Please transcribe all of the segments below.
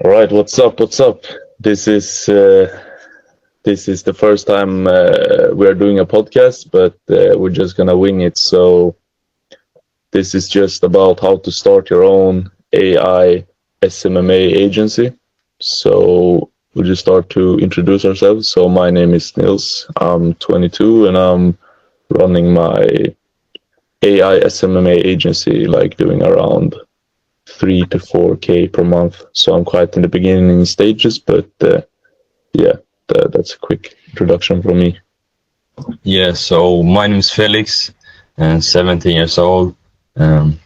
All right, what's up? What's up? This is this is the first time we are doing a podcast, but we're just gonna wing it. So this is just about how to start your own AI SMMA agency. So we'll just start to introduce ourselves. So my name is Nils. I'm 22 and I'm running my AI SMMA agency, like doing around 3 to 4K per month. So I'm quite in the beginning stages, but yeah, that's a quick introduction from me. Yeah, so my name is Felix, and 17 years old. Um,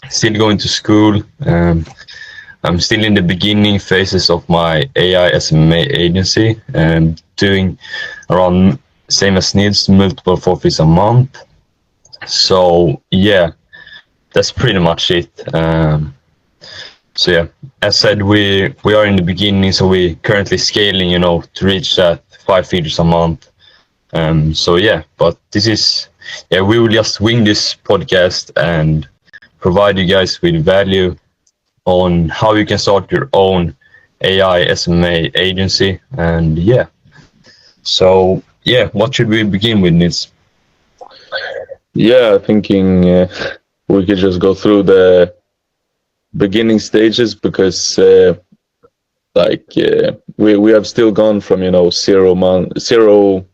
Still going to school. I'm still in the beginning phases of my AI SMA agency, and doing around same as needs, multiple forfeits a month. So yeah, that's pretty much it. So yeah, as said, we are in the beginning, so we currently scaling, to reach that 5 figures a month. So yeah, but we will just wing this podcast and provide you guys with value on how you can start your own AI SMA agency. And yeah, so yeah, what should we begin with, Nils? Yeah, thinking we could just go through the beginning stages because we have still gone from zero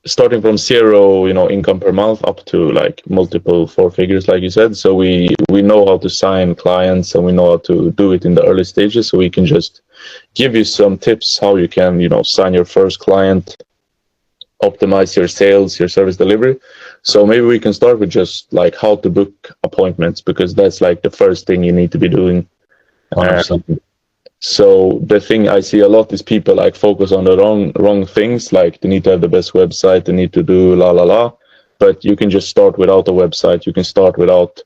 starting from zero income per month up to like multiple four figures like you said. So we know how to sign clients and we know how to do it in the early stages, so we can just give you some tips how you can sign your first client, optimize your sales, your service delivery. So maybe we can start with just like how to book appointments, because that's like the first thing you need to be doing. 100%. So the thing I see a lot is people like focus on the wrong things. Like they need to have the best website, they need to do la la la. But you can just start without a website. You can start without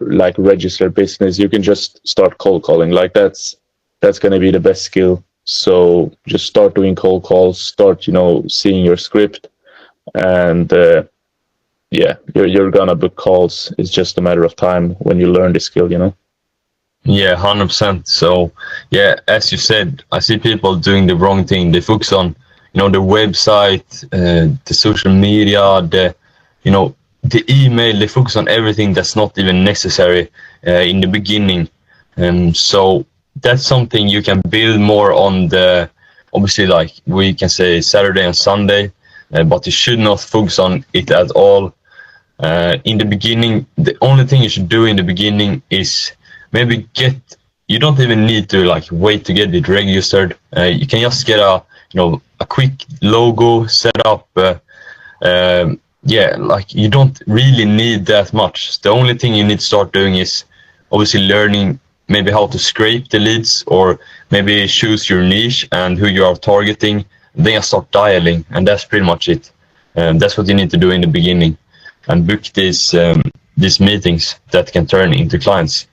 like registered business. You can just start cold calling. Like that's going to be the best skill. So just start doing cold calls. Start seeing your script, and yeah, you're gonna book calls. It's just a matter of time when you learn the skill. Yeah, 100%. So yeah, as you said, I see people doing the wrong thing. They focus on, the website, the social media, the email. They focus on everything that's not even necessary in the beginning. So that's something you can build more on obviously, like we can say Saturday and Sunday, but you should not focus on it at all. In the beginning, the only thing you should do in the beginning is maybe you don't even need to like wait to get it registered. You can just get a quick logo set up. Yeah, like you don't really need that much. The only thing you need to start doing is obviously learning maybe how to scrape the leads, or maybe choose your niche and who you are targeting. Then you start dialing, and that's pretty much it. That's what you need to do in the beginning, and book these meetings that can turn into clients.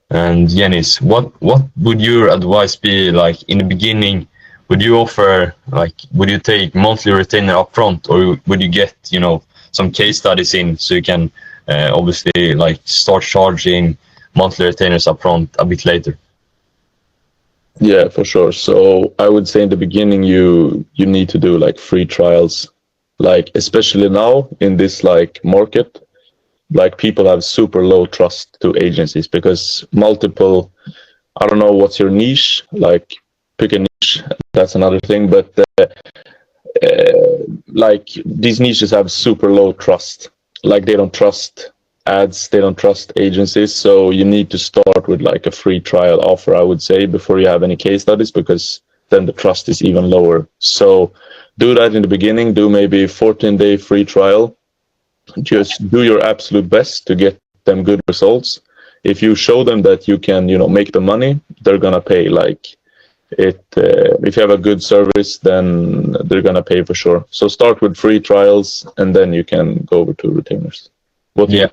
And Yanis, what would your advice be like in the beginning? Would you offer would you take monthly retainer upfront, or would you get some case studies in so you can obviously like start charging monthly retainers upfront a bit later? Yeah, for sure. So I would say in the beginning you need to do like free trials, like especially now in this like market. Like people have super low trust to agencies because multiple, I don't know what's your niche, like pick a niche, that's another thing, but like these niches have super low trust. Like they don't trust ads, they don't trust agencies. So you need to start with like a free trial offer, I would say, before you have any case studies, because then the trust is even lower. So do that in the beginning, do maybe 14-day free trial. Just do your absolute best to get them good results. If you show them that you can make the money, they're gonna pay. Like it if you have a good service, then they're gonna pay for sure. So start with free trials and then you can go over to retainers. Yeah,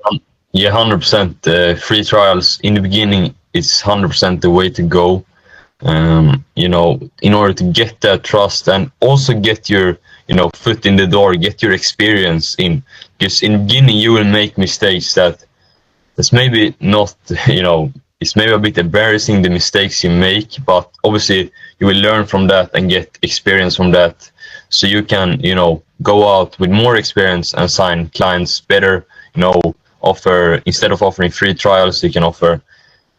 100%. Free trials in the beginning is 100% the way to go. In order to get that trust and also get your foot in the door, get your experience in. Because in the beginning you will make mistakes that's maybe not it's maybe a bit embarrassing, the mistakes you make, but obviously you will learn from that and get experience from that, so you can, go out with more experience and sign clients better. Offer, instead of offering free trials, you can offer,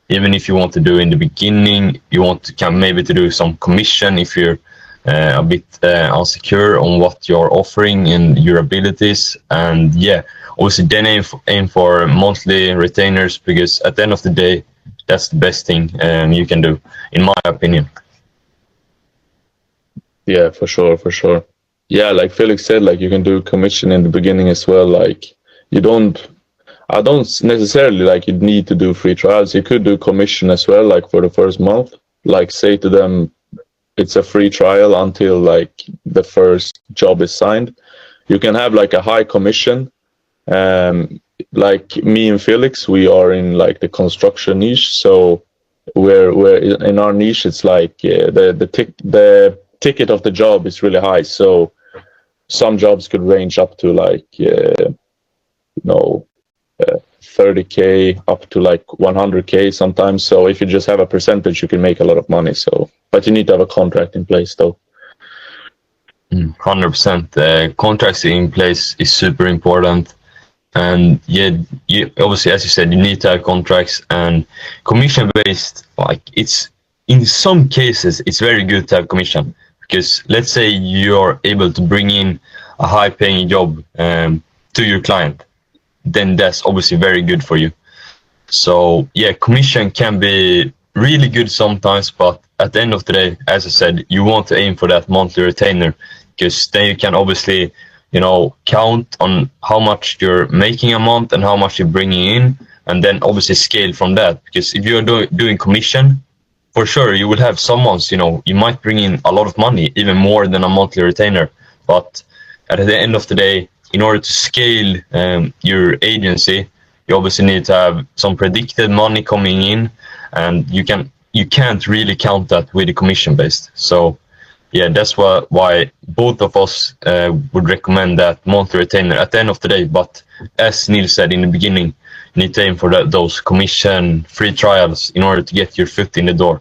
even if you want to do in the beginning, you want to can maybe to do some commission if you're a bit unsecure on what you're offering and your abilities. And yeah, obviously then aim for monthly retainers, because at the end of the day, that's the best thing you can do, in my opinion. Yeah, for sure, for sure. Yeah, like Felix said, like you can do commission in the beginning as well. Like you don't, I don't necessarily like you need to do free trials. You could do commission as well, like for the first month. Like say to them, it's a free trial until like the first job is signed. You can have like a high commission. Like me and Felix, we are in like the construction niche, so we're in our niche. It's like the ticket of the job is really high. So some jobs could range up to like know 30K up to like 100K sometimes. So if you just have a percentage, you can make a lot of money. So, but you need to have a contract in place though. 100%. Contracts in place is super important. And yeah, you obviously, as you said, you need to have contracts. And commission based, like, it's in some cases it's very good to have commission, because let's say you're able to bring in a high paying job to your client, then that's obviously very good for you. So yeah, commission can be really good sometimes, but at the end of the day, as I said, you want to aim for that monthly retainer, because then you can obviously, count on how much you're making a month and how much you're bringing in, and then obviously scale from that. Because if you're doing commission, for sure you will have some months, you might bring in a lot of money, even more than a monthly retainer. But at the end of the day, in order to scale your agency, you obviously need to have some predicted money coming in, and you can't really count that with the commission based. So yeah, that's why both of us would recommend that monthly retainer at the end of the day. But as Neil said in the beginning, you need to aim for those commission free trials in order to get your foot in the door.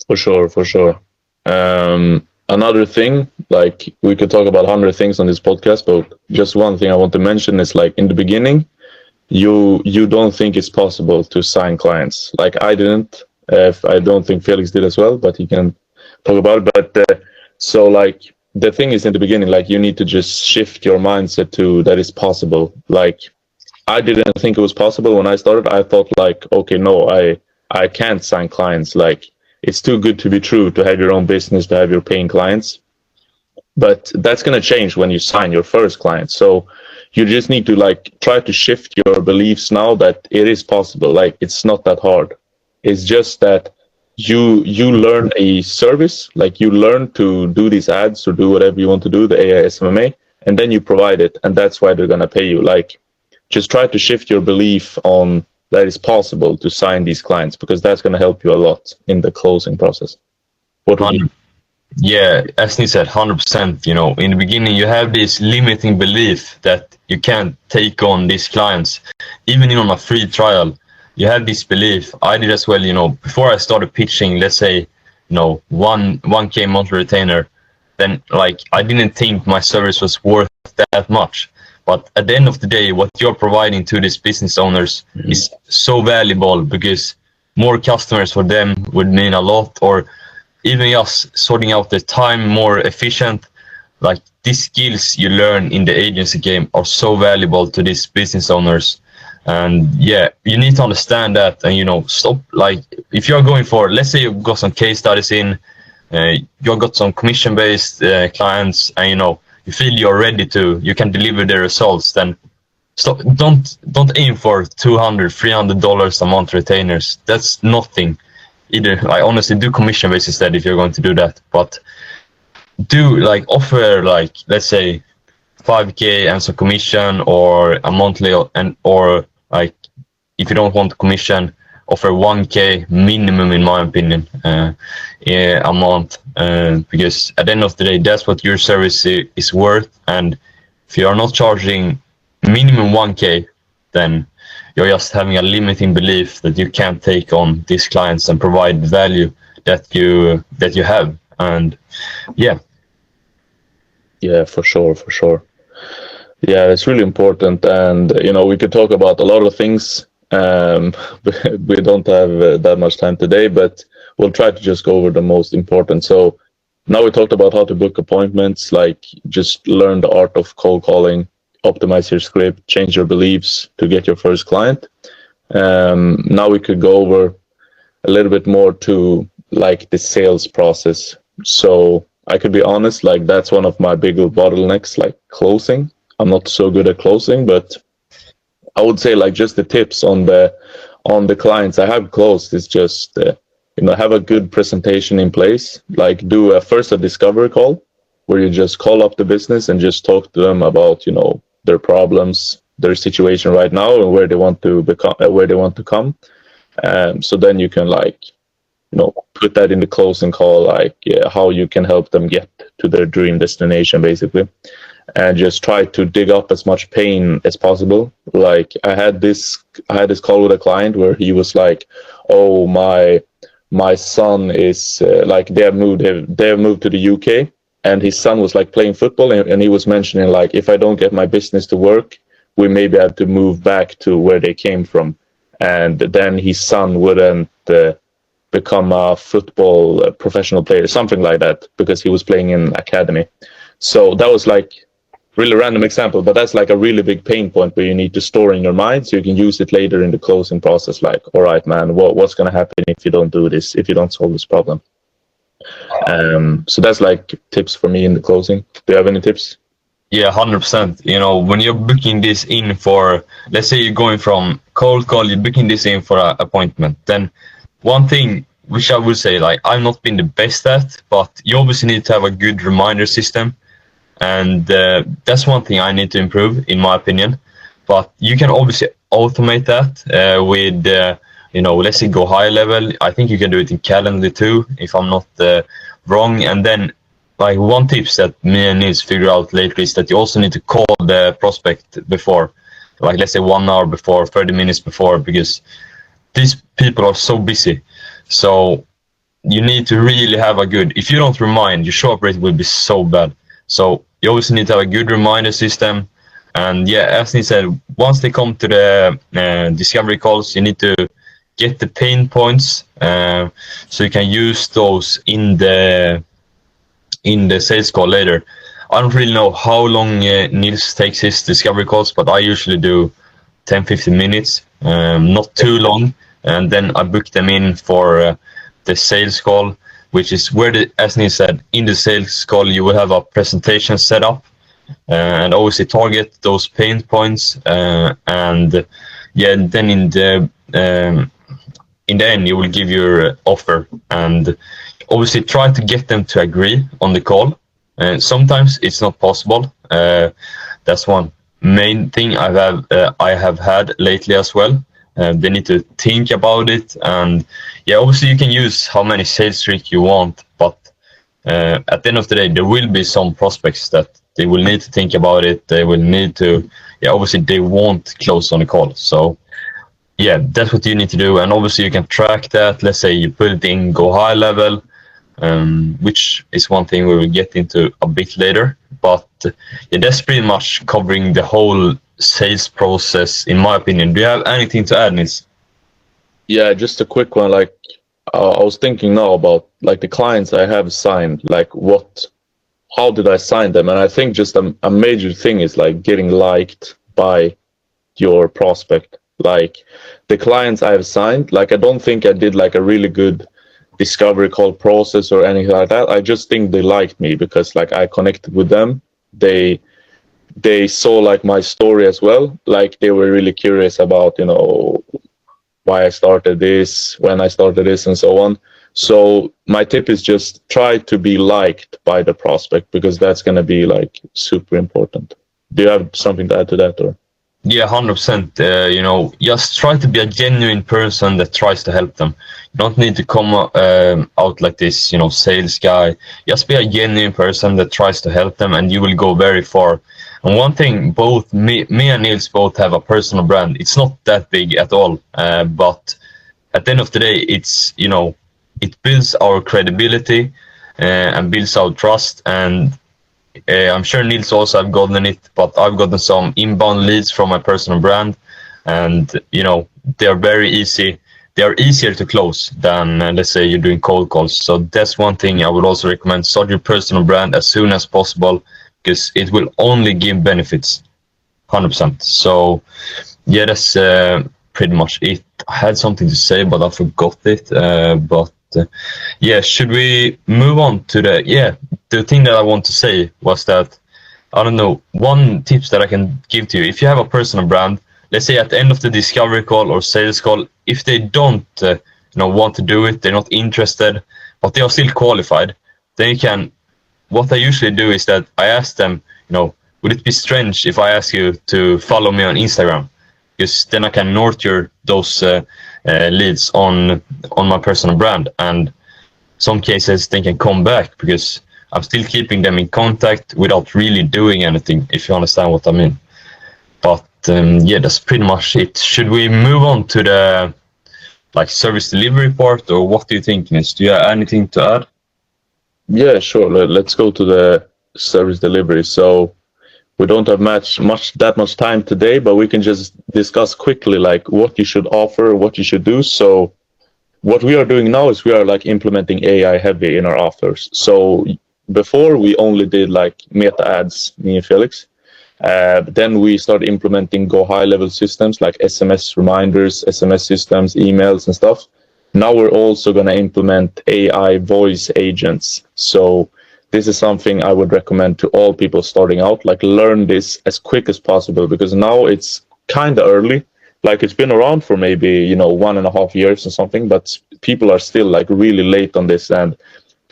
For sure, for sure. Another thing, like we could talk about 100 things on this podcast, but just one thing I want to mention is like in the beginning, you don't think it's possible to sign clients. Like I didn't. I don't think Felix did as well, but he can talk about it. But so like the thing is in the beginning, like you need to just shift your mindset to that it's possible. Like I didn't think it was possible when I started. I thought like, okay, no, I can't sign clients. Like it's too good to be true to have your own business, to have your paying clients. But that's going to change when you sign your first client. So you just need to like try to shift your beliefs now that it is possible. Like it's not that hard. It's just that you learn a service, like you learn to do these ads or do whatever you want to do, the AI SMMA, and then you provide it, and that's why they're going to pay you. Like just try to shift your belief on that it's possible to sign these clients, because that's going to help you a lot in the closing process. What would you? Yeah, as Neil said, 100%. In the beginning, you have this limiting belief that you can't take on these clients, even on a free trial. You have this belief. I did as well. Before I started pitching, let's say, 1K monthly retainer, then like I didn't think my service was worth that much. But at the end of the day, what you're providing to these business owners is so valuable, because more customers for them would mean a lot, or even just sorting out the time more efficient. Like these skills you learn in the agency game are so valuable to these business owners. And yeah, you need to understand that, and stop, like if you're going for, let's say you've got some case studies in, you've got some commission based clients, and you feel you're ready you can deliver the results, then stop. Don't aim for $200-300 a month retainers. That's nothing either. I honestly do commission based instead if you're going to do that. But do like offer, like let's say 5K and some commission, or a monthly, or like if you don't want commission, offer 1K minimum, in my opinion, a month, because at the end of the day, that's what your service is worth. And if you are not charging minimum 1K, then you're just having a limiting belief that you can't take on these clients and provide value that you have. And yeah. Yeah, for sure, for sure. Yeah, it's really important, and we could talk about a lot of things. We don't have that much time today, but we'll try to just go over the most important. So now we talked about how to book appointments, like just learn the art of cold calling, optimize your script, change your beliefs to get your first client. Now we could go over a little bit more to like the sales process. So I could be honest, like that's one of my bigger bottlenecks, like closing. I'm not so good at closing, but I would say like just the tips on the clients I have closed is just have a good presentation in place. Like do first a discovery call where you just call up the business and just talk to them about their problems, their situation right now, and where they want to become, where they want to come. So then you can like put that in the closing call, like how you can help them get to their dream destination, basically, and just try to dig up as much pain as possible. Like I had this call with a client where he was like, "Oh, my son is like they have moved to the UK, and his son was like playing football, and he was mentioning like if I don't get my business to work, we maybe have to move back to where they came from, and then his son wouldn't." Become a football professional player, something like that, because he was playing in academy. So that was like really random example, but that's like a really big pain point where you need to store in your mind so you can use it later in the closing process. Like, all right, man, what's going to happen if you don't do this, if you don't solve this problem? So that's like tips for me in the closing. Do you have any tips? Yeah, 100%. When you're booking this in for, let's say you're going from cold call, you're booking this in for an appointment, then one thing which I would say, like, I've not been the best at, but you obviously need to have a good reminder system. And that's one thing I need to improve, in my opinion. But you can obviously automate that with, let's say go high level. I think you can do it in Calendly too, if I'm not wrong. And then, like, one tips that me and Nils figured out lately is that you also need to call the prospect before, like, let's say 1 hour before, 30 minutes before, because these people are so busy. So you need to really have a good, if you don't remind, your show up rate will be so bad. So you always need to have a good reminder system. And yeah, as Nils said, once they come to the discovery calls, you need to get the pain points so you can use those in the sales call later. I don't really know how long Nils takes his discovery calls, but I usually do 10-15 minutes, not too long, and then I book them in for the sales call, which is where, as Nils said, in the sales call you will have a presentation set up and obviously target those pain points, and yeah, then in the end you will give your offer and obviously try to get them to agree on the call. And sometimes it's not possible. That's one main thing I have had lately as well. They need to think about it, and yeah, obviously you can use how many sales tricks you want, but at the end of the day, there will be some prospects that they will need to think about it. They will need to, yeah, obviously they won't close on the call. So yeah, that's what you need to do, and obviously you can track that. Let's say you put it in Go High level, which is one thing we will get into a bit later. But yeah, that's pretty much covering the whole sales process, in my opinion. Do you have anything to add, Nils? Yeah, just a quick one. Like I was thinking now about like the clients I have signed, like how did I sign them? And I think just a major thing is like getting liked by your prospect. Like the clients I have signed, like I don't think I did like a really good discovery call process or anything like that. I just think they liked me because like I connected with them. They saw like my story as well. Like they were really curious about, why I started this, when I started this, and so on. So my tip is just try to be liked by the prospect, because that's going to be like super important. Do you have something to add to that, or? Yeah, 100%. Just try to be a genuine person that tries to help them. You don't need to come out like this, sales guy. Just be a genuine person that tries to help them, and you will go very far. And one thing, both me and Nils both have a personal brand. It's not that big at all, but at the end of the day, it's, you know, it builds our credibility and builds our trust. And I'm sure Nils also have gotten it, but I've gotten some inbound leads from my personal brand, and you know, they are very easy. They are easier to close than let's say you're doing cold calls. So that's one thing I would also recommend: start your personal brand as soon as possible, because it will only give benefits, 100%. So yeah, that's pretty much it. I had something to say, but I forgot it. But yeah, should we move on to the thing that I want to say was that, I don't know, one tips that I can give to you: if you have a personal brand, let's say at the end of the discovery call or sales call, if they don't want to do it, they're not interested, but they are still qualified, then you can, what I usually do is that I ask them, would it be strange if I ask you to follow me on Instagram? Because then I can nurture those leads on my personal brand, and some cases they can come back because I'm still keeping them in contact without really doing anything, if you understand what I mean. But yeah, that's pretty much it. Should we move on to the service delivery part, or what do you think, Nils? Do you have anything to add? Yeah, sure. Let's go to the service delivery. So we don't have that much time today, but we can just discuss quickly like what you should offer, what you should do. So what we are doing now is we are like implementing AI heavy in our offers. So before we only did like meta ads, me and Felix. Then we started implementing go high level systems like SMS reminders, SMS systems, emails and stuff. Now we're also going to implement AI voice agents. So this is something I would recommend to all people starting out, like learn this as quick as possible, because now it's kind of early. Like it's been around for maybe, 1.5 years or something, but people are still like really late on this, and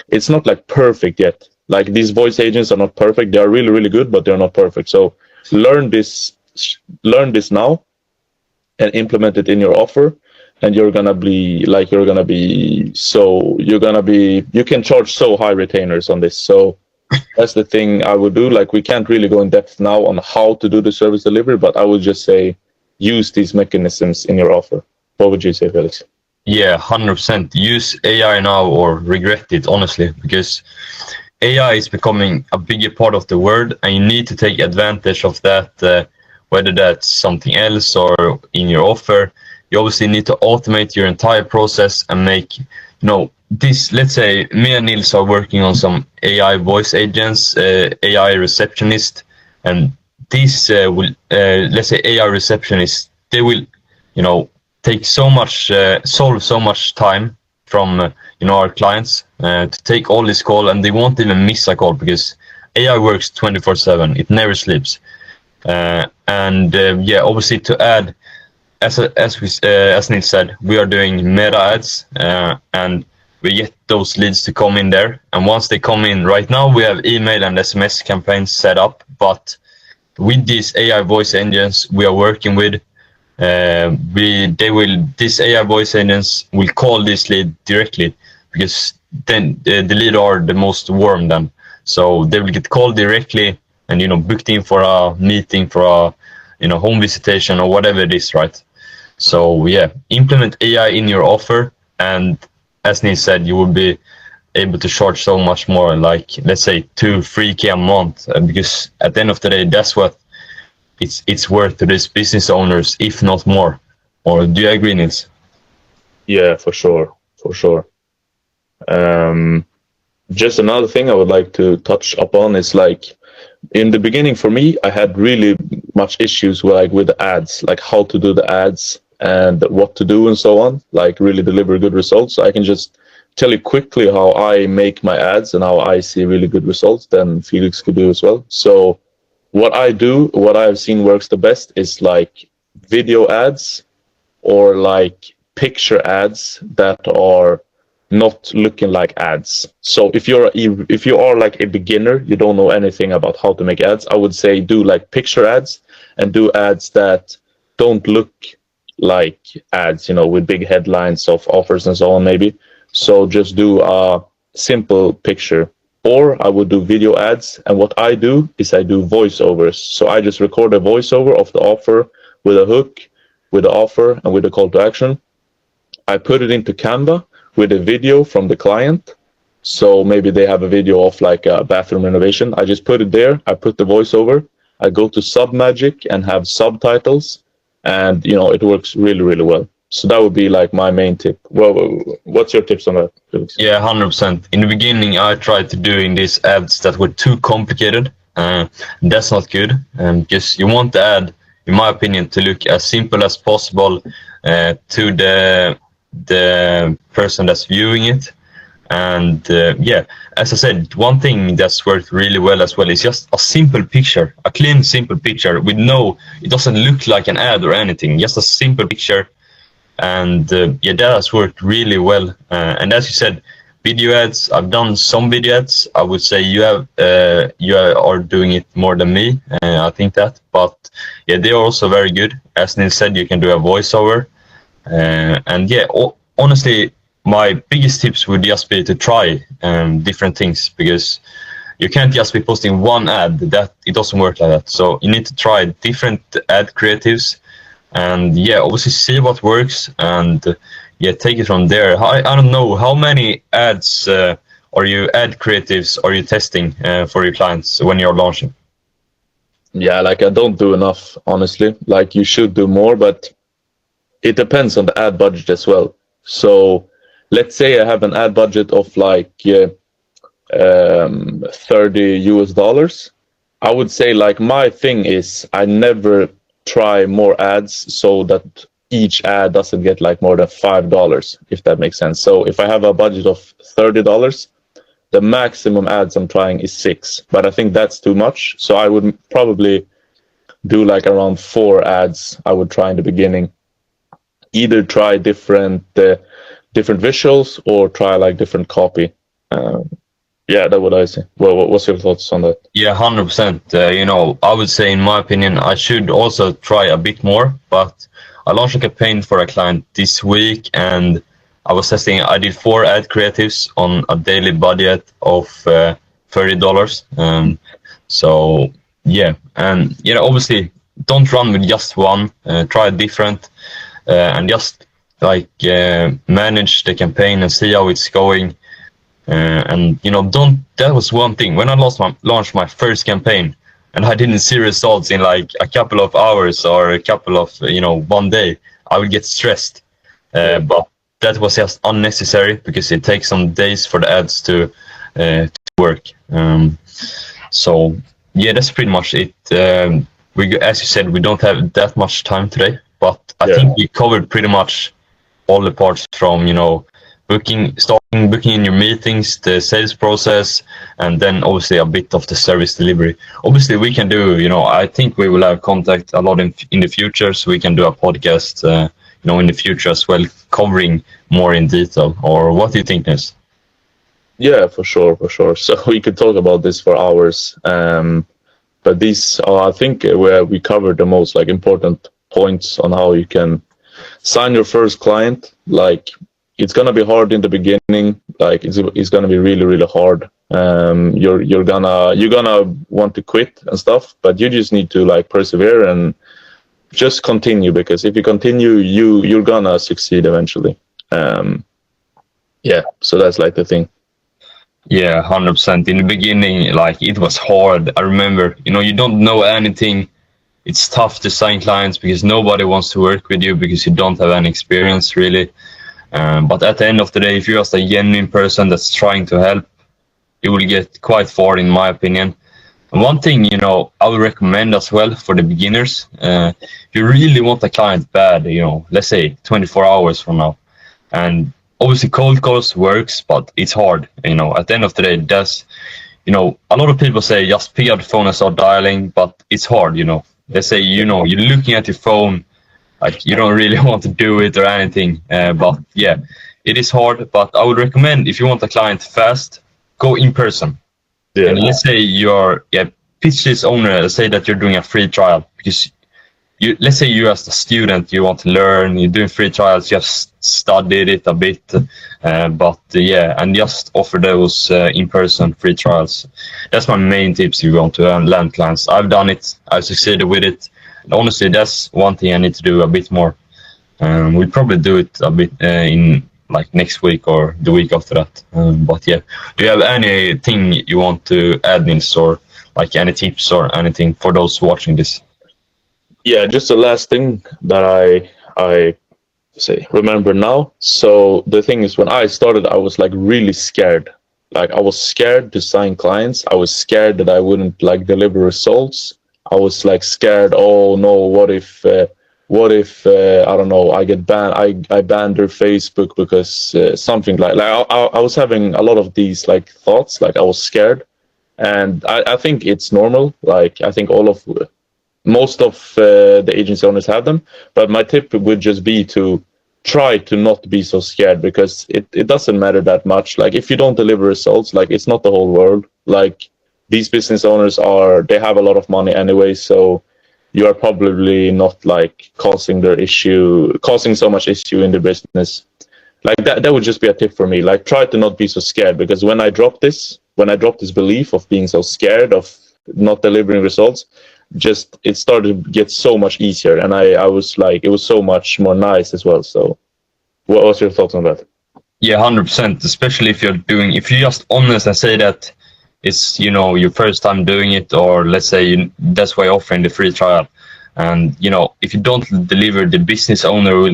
it's not like perfect yet. Like these voice agents are not perfect. They are really, really good, but they're not perfect. So learn this now and implement it in your offer. And you can charge so high retainers on this. So that's the thing I would do. Like we can't really go in depth now on how to do the service delivery, but I would just say use these mechanisms in your offer. What would you say, Felix? Yeah, 100%. Use AI now or regret it, honestly, because AI is becoming a bigger part of the world, and you need to take advantage of that, whether that's something else or in your offer. You obviously need to automate your entire process and make, this, let's say me and Nils are working on some AI voice agents, AI receptionist, and these will, let's say AI receptionists, they will, take so much, solve so much time from, our clients to take all this call, and they won't even miss a call because AI works 24/7. It never sleeps. Yeah, obviously to add, as Nils said, we are doing meta ads, and we get those leads to come in there. And once they come in, right now we have email and SMS campaigns set up, but with these AI voice engines we are working with, these AI voice agents will call this lead directly, because then the lead are the most warm then. So they will get called directly and booked in for a meeting, for a home visitation or whatever it is, right? So yeah, implement AI in your offer, and as Nils said, you will be able to charge so much more, like let's say 2-3K a month, because at the end of the day, that's what it's worth to these business owners, if not more. Or do you agree, Nils? Yeah, for sure, for sure. Just another thing I would like to touch upon is like in the beginning for me, I had really much issues with the ads, like how to do the ads and what to do and so on, like really deliver good results. So I can just tell you quickly how I make my ads and how I see really good results. Then Felix could do as well. So what I do, what I've seen works the best is like video ads or like picture ads that are not looking like ads. So if you are like a beginner, you don't know anything about how to make ads, I would say do like picture ads and do ads that don't look like ads, with big headlines of offers and so on maybe. So just do a simple picture or I would do video ads. And what I do is I do voiceovers. So I just record a voiceover of the offer with a hook, with the offer, and with a call to action. I put it into Canva with a video from the client. So maybe they have a video of like a bathroom renovation. I just put it there. I put the voiceover. I go to Submagic and have subtitles, and it works really, really well. So that would be like my main tip. Well, what's your tips on that, Felix? Yeah, 100%. In the beginning, I tried to doing these ads that were too complicated. That's not good. Because you want the ad, in my opinion, to look as simple as possible to the person that's viewing it. And yeah, as I said, one thing that's worked really well as well is just a simple picture, a clean, simple picture with it doesn't look like an ad or anything, just a simple picture. And yeah, that has worked really well. And as you said, video ads, I've done some video ads. I would say you are doing it more than me. I think that, but yeah, they are also very good. As Nils said, you can do a voiceover. And yeah, honestly, my biggest tips would just be to try different things, because you can't just be posting one ad. That it doesn't work like that. So you need to try different ad creatives, and yeah, obviously see what works, and yeah, take it from there. I don't know how many ads or you ad creatives are you testing for your clients when you're launching? Yeah, like I don't do enough, honestly. Like you should do more, but it depends on the ad budget as well. So let's say I have an ad budget of like $30. I would say like my thing is I never try more ads so that each ad doesn't get like more than $5, if that makes sense. So if I have a budget of $30, the maximum ads I'm trying is 6, but I think that's too much. So I would probably do like around 4 ads I would try in the beginning. Either try different visuals or try like different copy. Yeah, that's what I say. Well, what's your thoughts on that? Yeah, 100%. I would say, in my opinion, I should also try a bit more. But I launched a campaign for a client this week, and I was testing. I did 4 ad creatives on a daily budget of $30. So yeah, and obviously, don't run with just one. Try different, and just like manage the campaign and see how it's going. And that was one thing when I launched my first campaign and I didn't see results in like a couple of hours or a couple of one day, I would get stressed. But that was just unnecessary, because it takes some days for the ads to work. So yeah, that's pretty much it. As you said, we don't have that much time today, but I think we covered pretty much all the parts from booking in your meetings, the sales process, and then obviously a bit of the service delivery. Obviously, we can do, I think we will have contact a lot in the future, so we can do a podcast, in the future as well, covering more in detail. Or what do you think, Nils? Yeah, for sure. So we could talk about this for hours. But these are, I think, where we covered the most like important points on how you can sign your first client. Like, it's gonna be hard in the beginning. Like it's gonna be really, really hard. You're gonna want to quit and stuff, but you just need to like persevere and just continue, because if you continue, you're gonna succeed eventually. Yeah, so that's like the thing. Yeah, 100%. In the beginning, like it was hard. I remember, you don't know anything. It's tough to sign clients because nobody wants to work with you because you don't have any experience really. But at the end of the day, if you're just a genuine person that's trying to help, you will get quite far, in my opinion. And one thing, I would recommend as well for the beginners, if you really want a client bad, let's say 24 hours from now, and obviously cold calls works, but it's hard, at the end of the day, a lot of people say just pick up the phone and start dialing, but it's hard, They say, you're looking at your phone, like you don't really want to do it or anything. But yeah, it is hard. But I would recommend, if you want a client fast, go in person. Yeah. And let's say pitch this owner, say that you're doing a free trial, because let's say you as a student, you want to learn, you're doing free trials, just studied it a bit, but yeah, and just offer those in-person free trials. That's my main tips if you want to land clients. I've done it, I've succeeded with it. And honestly, that's one thing I need to do a bit more. We'll probably do it a bit in like next week or the week after that. But yeah, do you have anything you want to add, Nils, or like any tips or anything for those watching this? Yeah, just the last thing that I say remember now. So the thing is, when I started, I was like really scared. Like I was scared to sign clients. I was scared that I wouldn't like deliver results. I was like scared. Oh no, what if I don't know, I get banned. I banned their Facebook because something I was having a lot of these like thoughts. Like I was scared, and I think it's normal. Like I think all of most of the agency owners have them. But my tip would just be to try to not be so scared, because it doesn't matter that much. Like if you don't deliver results, like it's not the whole world. Like these business owners they have a lot of money anyway, so you are probably not like causing so much issue in the business. Like that would just be a tip for me. Like try to not be so scared, because when I dropped this belief of being so scared of not delivering results, just it started to get so much easier, and I was like, it was so much more nice as well. So what was your thoughts on that? Yeah, 100%. Especially if you're just honest and say that it's your first time doing it, or let's say that's why you're offering the free trial. And if you don't deliver, the business owner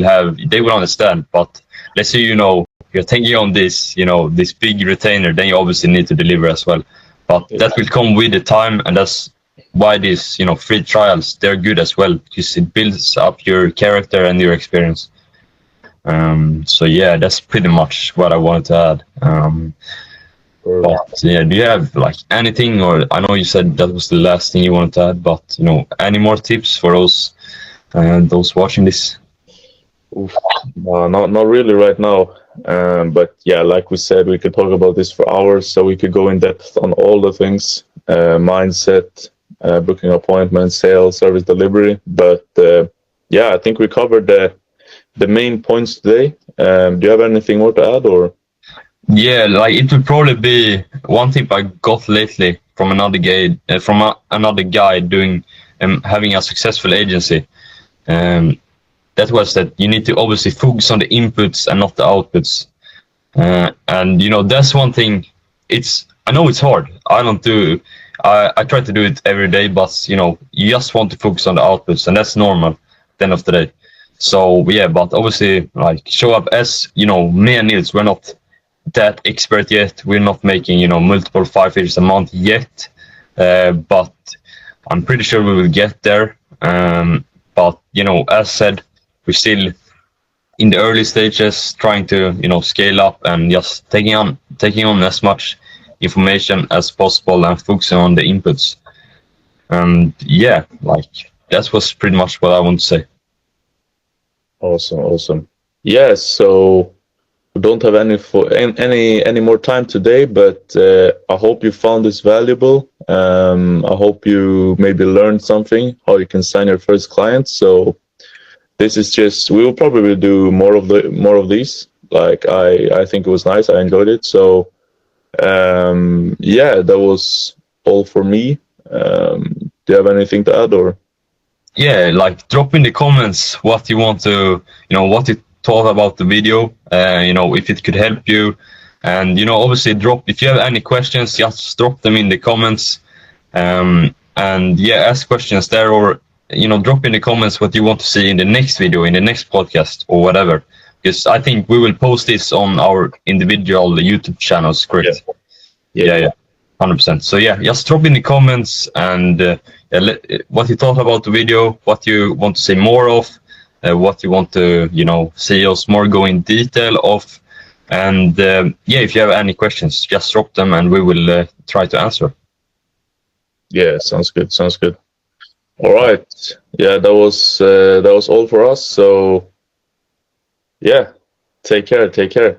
they will understand. But let's say you're taking on this big retainer, then you obviously need to deliver as well. But that will come with the time, and that's why these free trials, they're good as well, because it builds up your character and your experience. So yeah, that's pretty much what I wanted to add. But yeah, do you have like anything, or I know you said that was the last thing you wanted to add, but any more tips for those watching this? Oof, no, not really right now. But yeah, like we said, we could talk about this for hours, so we could go in depth on all the things, mindset, booking appointments, sales, service delivery. But yeah, I think we covered the main points today. Do you have anything more to add, or? Yeah, like it would probably be one tip I got lately from another guy doing having a successful agency. That was that you need to obviously focus on the inputs and not the outputs. And that's one thing. I know it's hard. I try to do it every day, but you just want to focus on the outputs, and that's normal at the end of the day. So yeah, but obviously, like show up as me and Nils, we're not that expert yet. We're not making multiple 5 figures a month yet, but I'm pretty sure we will get there. But as said, we're still in the early stages, trying to scale up and just taking on as much information as possible and focusing on the inputs. And yeah, like that was pretty much what I want to say. Awesome. Yeah, so we don't have any more time today, but I hope you found this valuable. I hope you maybe learned something, how you can sign your first client. So this is just, we will probably do more of these. Like I think it was nice. I enjoyed it. So yeah, that was all for me. Do you have anything to add, or? Yeah, like drop in the comments what you want to, what you thought about the video, if it could help you. And, obviously if you have any questions, just drop them in the comments. And yeah, ask questions there, or, drop in the comments what you want to see in the next video, in the next podcast or whatever. Because I think we will post this on our individual YouTube channels, correct? Yeah. 100%. So yeah, just drop in the comments and what you thought about the video, what you want to say more of, what you want to see us more go in detail of, and yeah, if you have any questions, just drop them and we will try to answer. Yeah, sounds good. All right. Yeah, that was all for us. So yeah, take care. Take care.